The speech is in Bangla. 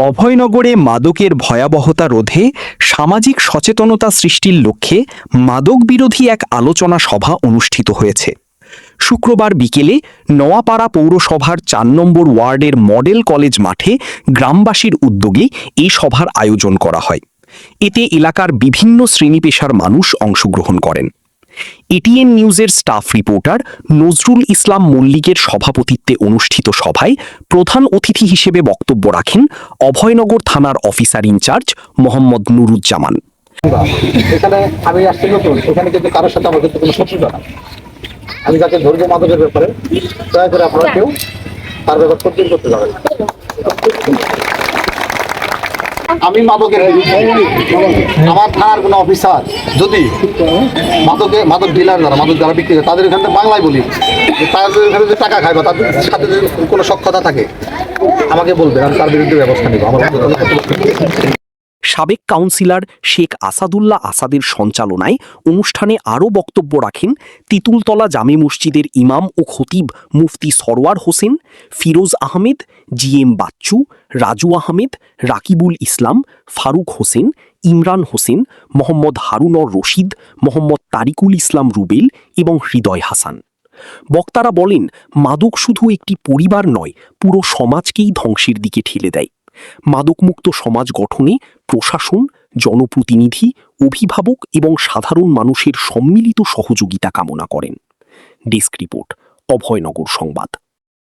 অভয়নগরে মাদকের ভয়াবহতা রোধে সামাজিক সচেতনতা সৃষ্টির লক্ষ্যে মাদক বিরোধী এক আলোচনা সভা অনুষ্ঠিত হয়েছে। শুক্রবার বিকেলে নোয়াপাড়া পৌরসভার ৪ নম্বর ওয়ার্ডের মডেল কলেজ মাঠে গ্রামবাসীর উদ্যোগে এই সভার আয়োজন করা হয়। এতে এলাকার বিভিন্ন শ্রেণী পেশার মানুষ অংশগ্রহণ করেন। এটিএন নিউজের স্টাফ রিপোর্টার নজরুল ইসলাম মল্লিকের সভাপতিত্বে অনুষ্ঠিত সভায় প্রধান অতিথি হিসেবে বক্তব্য রাখেন অভয়নগর থানার অফিসার ইনচার্জ মোহাম্মদ নুরুজ্জামান। এখানে আমি আসছি নতুন, এখানে কিন্তু কারোর সাথে আমার কিন্তু কোনো শত্রুতা না। আমি যাকে ধরবো মাদকের ব্যাপারে, দয়া করে আপনারা কেউ তার ব্যাপার প্রতিদিন করতে যাবেন। আমি মাদকের আমার থানার কোনো অফিসার যদি মাদক ডিলার যারা মাদক যারা বিক্রি করে তাদের এখানে বাংলায় বলি, তাদের এখানে যে টাকা খায় বা তাদের সাথে যদি কোনো সক্ষতা থাকে আমাকে বলবেন, আমি তার বিরুদ্ধে ব্যবস্থা নেব। আমার সাবেক কাউন্সিলর শেখ আসাদুল্লাহ আসাদের সঞ্চালনায় অনুষ্ঠানে আরও বক্তব্য রাখেন তিতুলতলা জামে মসজিদের ইমাম ও খতিব মুফতি সরওয়ার হোসেন, ফিরোজ আহমেদ, জিএম বাচ্চু, রাজু আহমেদ, রাকিবুল ইসলাম, ফারুক হোসেন, ইমরান হোসেন, মোহাম্মদ হারুনর রশিদ, মোহাম্মদ তারিকুল ইসলাম রুবেল এবং হৃদয় হাসান। বক্তারা বলেন, মাদক শুধু একটি পরিবার নয়, পুরো সমাজকেই ধ্বংসের দিকে ঠেলে দেয়। মাদকমুক্ত সমাজ গঠনে প্রশাসন, জনপ্রতিনিধি, অভিভাবক এবং সাধারণ মানুষের সম্মিলিত সহযোগিতা কামনা করেন। ডেস্ক রিপোর্ট, অভয়নগর সংবাদ।